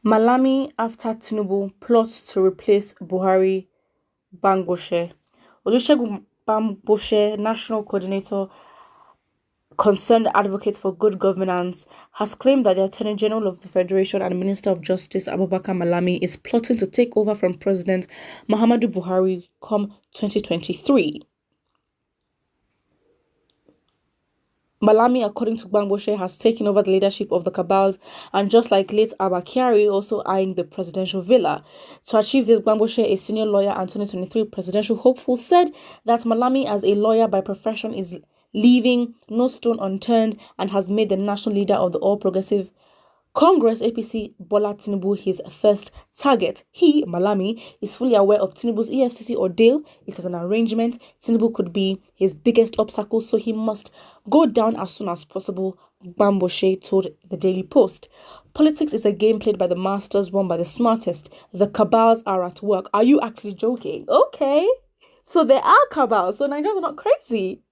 Malami after Tinubu plots to replace Buhari Bangoshe. Olusegun Bamboshe, National Coordinator, concerned advocate for good governance, has claimed that the Attorney General of the Federation and Minister of Justice Abubakar Malami is plotting to take over from President Muhammadu Buhari come 2023. Malami, according to Bangoshe, has taken over the leadership of the cabals and just like late Abba Kyari, also eyeing the presidential villa. To achieve this, Bangoshe, a senior lawyer and 2023 presidential hopeful, said that Malami, as a lawyer by profession, is leaving no stone unturned and has made the national leader of the All Progressive Congress APC Bola Tinubu his first target. He, Malami, is fully aware of Tinubu's EFCC ordeal. It is an arrangement. Tinubu could be his biggest obstacle, so he must go down as soon as possible, Bamboshe told the Daily Post. Politics is a game played by the masters, won by the smartest. The cabals are at work. Are you actually joking? Okay. So there are cabals, so Nigerians are not crazy.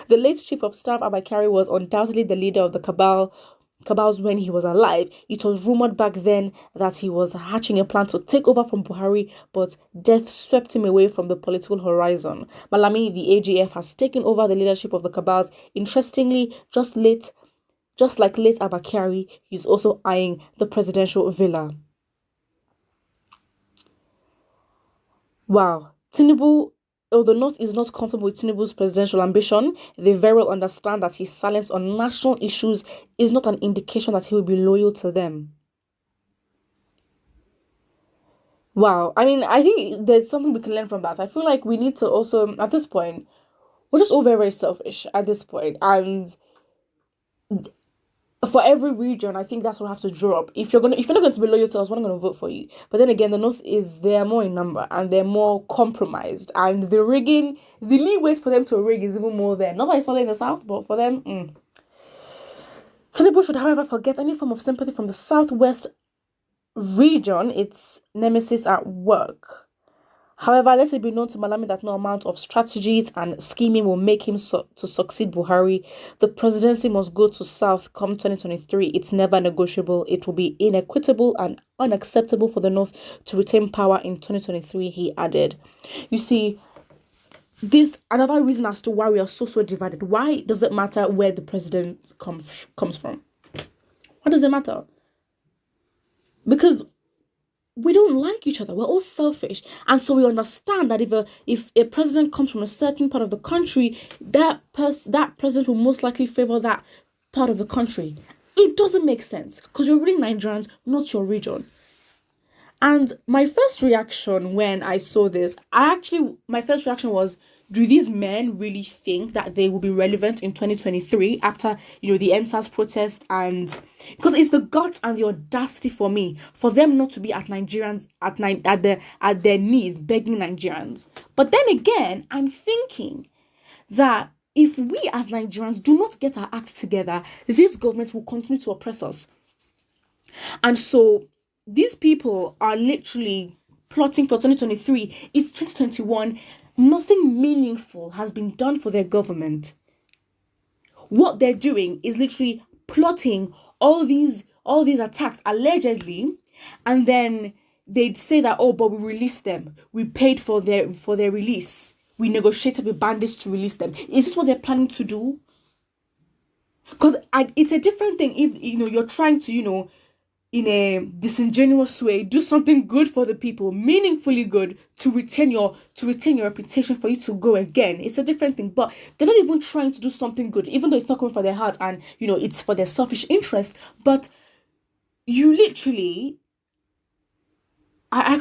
The late Chief of Staff, Abakari, was undoubtedly the leader of the cabals when he was alive. It was rumored back then that he was hatching a plan to take over from Buhari, but death swept him away from the political horizon. Malami, the AGF, has taken over the leadership of the cabals. Interestingly, just like late Abakari, he's also eyeing the presidential villa. Wow. Tinubu, although the North is not comfortable with Tinubu's presidential ambition, they very well understand that his silence on national issues is not an indication that he will be loyal to them. Wow. I mean, I think there's something we can learn from that. I feel like we need to also, at this point, we're just all very, very selfish at this point. And for every region, I think that's what I have to draw up. If you're not going to be loyal to us, we're not going to vote for you. But then again, the North they're more in number and they're more compromised, and the leeway for them to rig is even more there. Not that it's not in the South, but for them, Tinubu should, however, forget any form of sympathy from the Southwest region, its nemesis at work. However, let it be known to Malami that no amount of strategies and scheming will make him to succeed Buhari. The presidency must go to South come 2023. It's never negotiable. It will be inequitable and unacceptable for the North to retain power in 2023, he added. You see, this another reason as to why we are so divided. Why does it matter where the president comes from? Why does it matter? Because we don't like each other. We're all selfish. And so we understand that if a president comes from a certain part of the country, that president will most likely favor that part of the country. It doesn't make sense because you're really Nigerians, not your region. And my first reaction when I saw this, my first reaction was, do these men really think that they will be relevant in 2023 after, the NSAS protest? And because it's the guts and the audacity for me, for them not to be at Nigerians at their knees begging Nigerians. But then again, I'm thinking that if we as Nigerians do not get our act together, this government will continue to oppress us. And so these people are literally plotting for 2023. It's 2021. Nothing meaningful has been done for their government. What they're doing is literally plotting all these attacks allegedly, and then they'd say that, but we released them. We paid for their release. We negotiated with bandits to release them. Is this what they're planning to do? Because it's a different thing if you're trying to in a disingenuous way, do something good for the people, meaningfully good, to retain your reputation for you to go again. It's a different thing. But they're not even trying to do something good, even though it's not coming from their heart and it's for their selfish interest. But you literally, I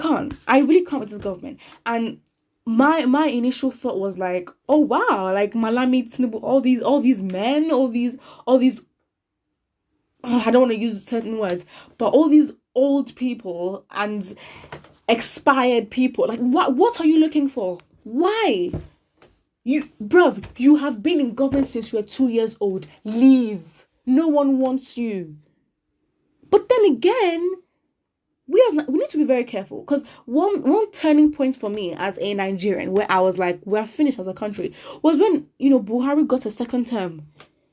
really can't with this government. And my initial thought was like, oh wow, like Malami, Tinubu, all these men, all these I don't want to use certain words, but all these old people and expired people, like what are you looking for? Why? You have been in government since you were 2 years old. Leave. No one wants you. But then again, we need to be very careful, because one turning point for me as a Nigerian where I was like, we're finished as a country, was when Buhari got a second term,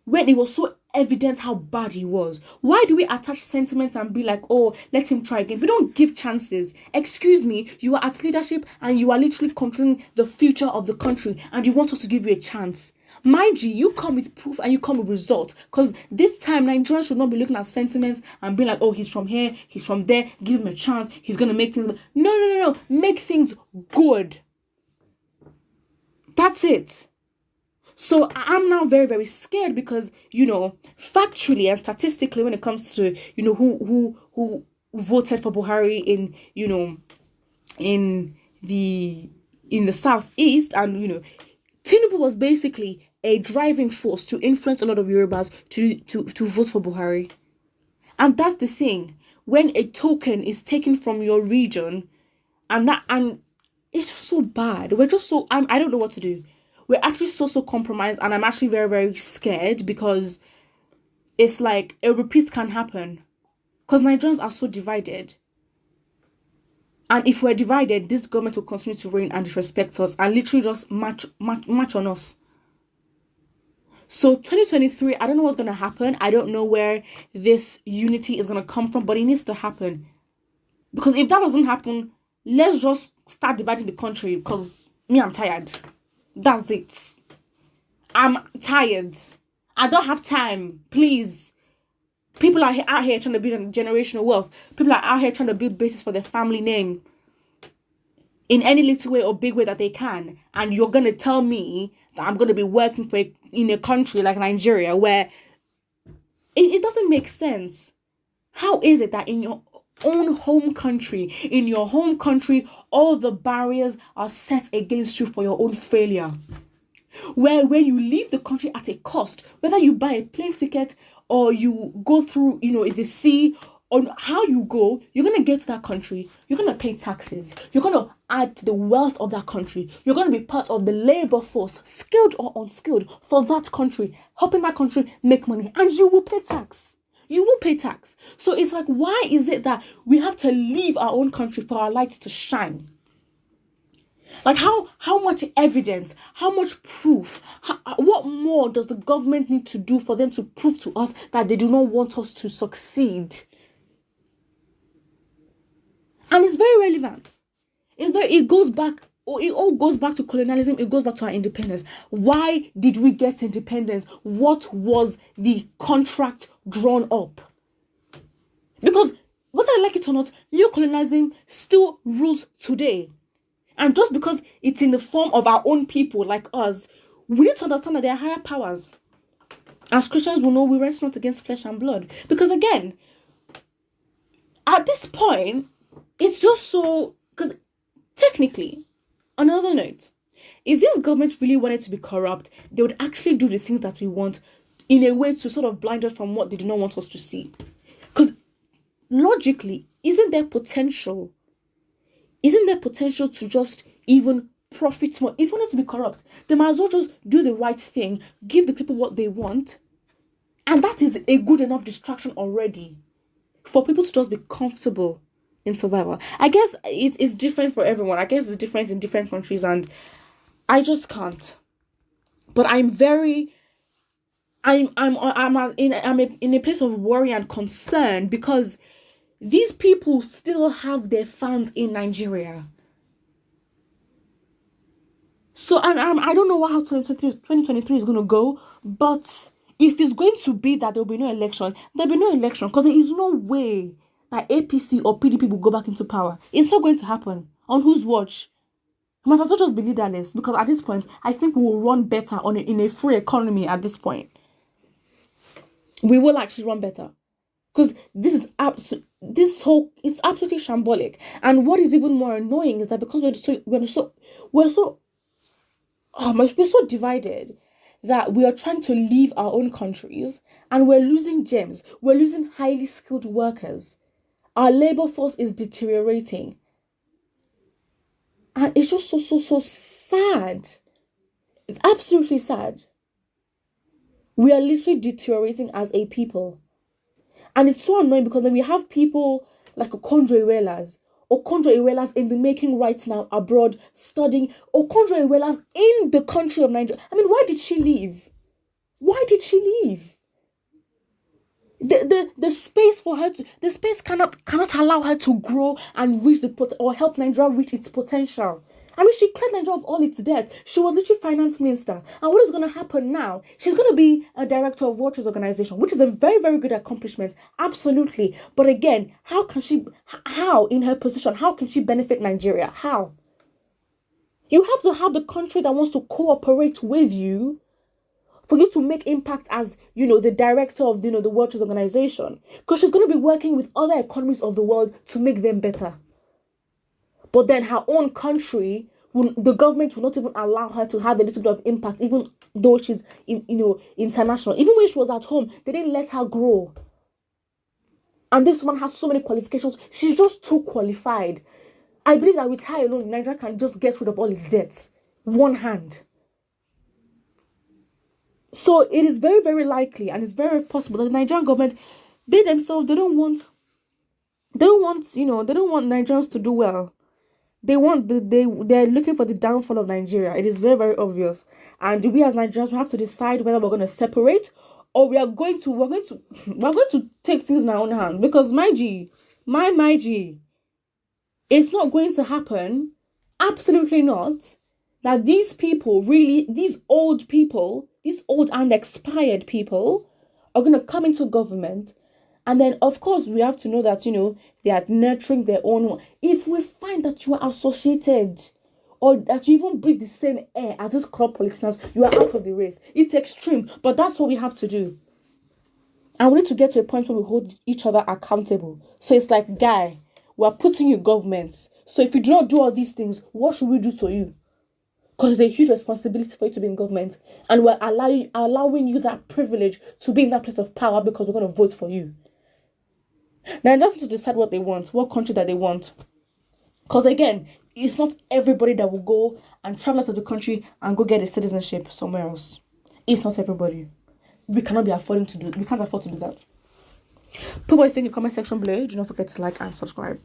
when it was so evident how bad he was? Why do we attach sentiments and be like, oh, let him try again? We don't give chances. Excuse me, you are at leadership and you are literally controlling the future of the country and you want us to give you a chance. Mind you come with proof and you come with results. Because this time, Nigerians should not be looking at sentiments and be like, oh, he's from here, he's from there, give him a chance, he's going to make things... No. Make things good. That's it. So I'm now very, very scared because, factually and statistically, when it comes to, who voted for Buhari in the Southeast, and, Tinubu was basically a driving force to influence a lot of Yorubas to vote for Buhari. And that's the thing. When a token is taken from your region, and it's just so bad. We're just so... I don't know what to do. We're actually so compromised, and I'm actually very, very scared because it's like a repeat can happen. Because Nigerians are so divided. And if we're divided, this government will continue to reign and disrespect us and literally just match on us. So 2023, I don't know what's going to happen. I don't know where this unity is going to come from, but it needs to happen. Because if that doesn't happen, let's just start dividing the country because I'm tired. That's it. I'm tired. I don't have time. Please. People are out here trying to build generational wealth. People are out here trying to build bases for their family name in any little way or big way that they can. And you're going to tell me that I'm going to be working in a country like Nigeria where it doesn't make sense. How is it that in your own home country, all the barriers are set against you for your own failure? Where when you leave the country at a cost, whether you buy a plane ticket or you go through, the sea, on how you go, you're going to get to that country, you're going to pay taxes, you're going to add to the wealth of that country, you're going to be part of the labor force, skilled or unskilled, for that country, helping that country make money, and you will pay tax. You will pay tax. So it's like, why is it that we have to leave our own country for our light to shine? Like, how much evidence, how much proof, what more does the government need to do for them to prove to us that they do not want us to succeed? And it's very relevant. It all goes back to colonialism. It goes back to our independence. Why did we get independence? What was the contract drawn up? Because whether I like it or not, neo-colonialism still rules today. And just because it's in the form of our own people like us, we need to understand that there are higher powers. As Christians, we know we wrestle not against flesh and blood. Because again, at this point, it's just so... Because technically, on another note, if this government really wanted to be corrupt, they would actually do the things that we want in a way to sort of blind us from what they do not want us to see. Because logically, isn't there potential to just even profit more? If you want it to be corrupt, they might as well just do the right thing, give the people what they want, and that is a good enough distraction already for people to just be comfortable in survival. I guess it's different for everyone. I guess it's different in different countries, and I just can't. But I'm in a place of worry and concern because these people still have their fans in Nigeria. So, and I don't know how 2023 is going to go, but if it's going to be that there'll be no election because there is no way that APC or PDP will go back into power. It's not going to happen. On whose watch? We might as well just be leaderless because at this point, I think we will run better in a free economy at this point. We will actually run better. Because it's absolutely shambolic. And what is even more annoying is that because we're so divided that we are trying to leave our own countries and we're losing gems. We're losing highly skilled workers. Our labor force is deteriorating. And it's just so sad. It's absolutely sad. We are literally deteriorating as a people. And it's so annoying because then we have people like Okonjo Iweala's in the making right now abroad studying. Okonjo Iweala's in the country of Nigeria. I mean, why did she leave? The space for her to, the space cannot allow her to grow and reach or help Nigeria reach its potential. I mean, she cleared Nigeria of all its debt. She was literally finance minister. And what is going to happen now? She's going to be a director of Ñ1Ç's organization, which is a very, very good accomplishment. Absolutely. But again, how in her position, how can she benefit Nigeria? How? You have to have the country that wants to cooperate with you for you to make impact as, the director of, the Ñ1Ç's organization. Because she's going to be working with other economies of the world to make them better. But then her own country, the government will not even allow her to have a little bit of impact, even though she's, international. Even when she was at home, they didn't let her grow. And this woman has so many qualifications. She's just too qualified. I believe that with her alone, Nigeria can just get rid of all its debts. One hand. So it is very, very likely, and it's very possible that the Nigerian government, they themselves, they don't want Nigerians to do well. They're looking for the downfall of Nigeria. It is very, very obvious. And we as Nigerians, we have to decide whether we're going to separate or we're going to take things in our own hands. Because my G, it's not going to happen. Absolutely not. That these people these old and expired people are going to come into government. And then, of course, we have to know that, they are nurturing their own. If we find that you are associated or that you even breathe the same air as these corrupt politicians, you are out of the race. It's extreme, but that's what we have to do. And we need to get to a point where we hold each other accountable. So it's like, guy, we're putting you governments. So if you do not do all these things, what should we do to you? Because it's a huge responsibility for you to be in government. And we're allowing you that privilege to be in that place of power because we're going to vote for you. Now, just to decide what they want, what country that they want. Because again, it's not everybody that will go and travel out of the country and go get a citizenship somewhere else. It's not everybody. We can't afford to do that. Put what you think in the comment section below. Do not forget to like and subscribe.